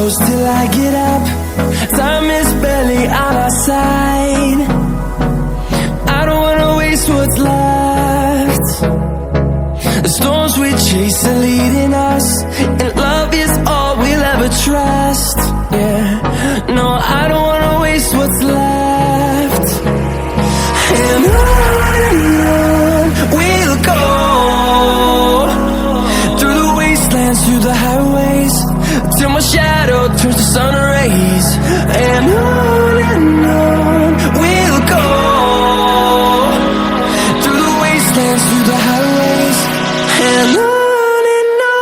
close till I get up. Time is barely on our side. I don't wanna waste what's left. The storms we chase are leading us, and love is all we'll ever trust. Yeah, no, I don't wanna waste what's left. And on we'll go, through the wastelands, through the highways, till my shadow turns to sun rays. And on we'll go, through the wastelands, through the highways, and on we'll go.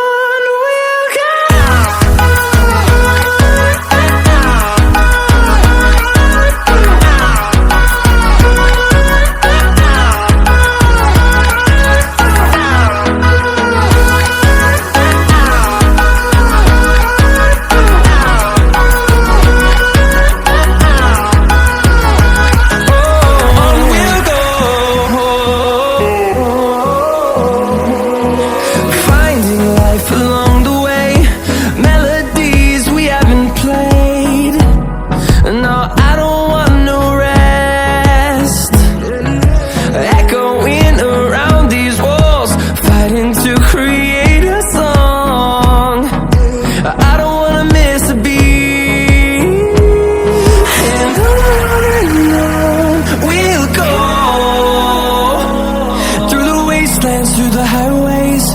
Through the highways,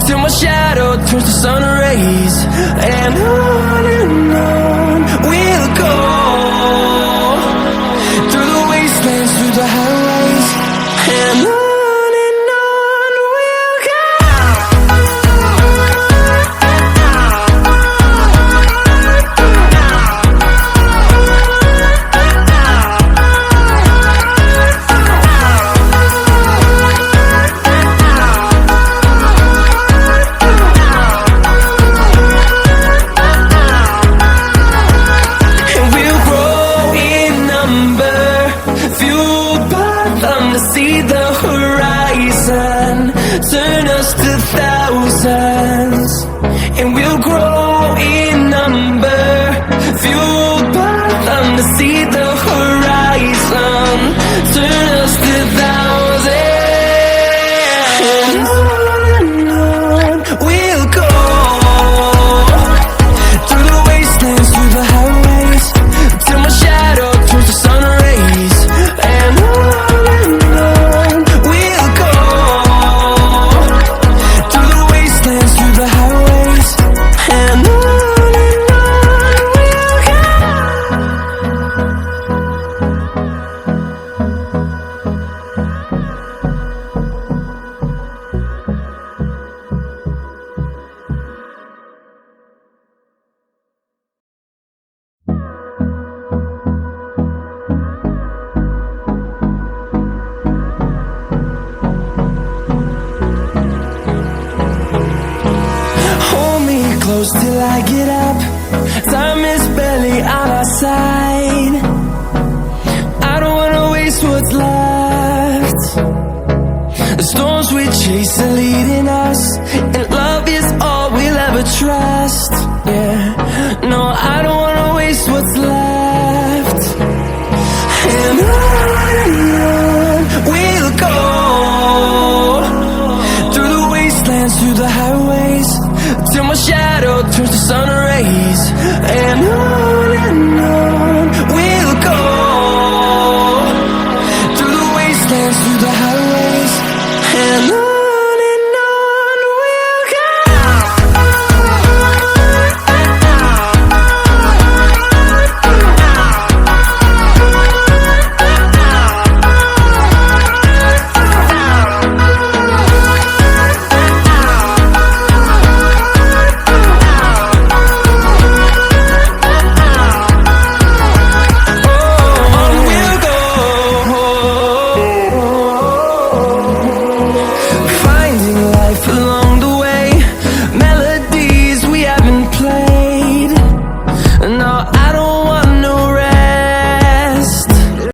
till my shadow turns to sun rays. And on we'll go, through the wastelands, through the highways, and on we'll go. See the horizon turn us to thousands, and we'll grow in number, fueled by them to see the horizon turn us to thousands. And on we'll go, through the wastelands, through the highways, till my shadow turns to sun rays. And close till I get up. Time is barely on our side. I don't wanna waste what's left. The storms we chase are leading us,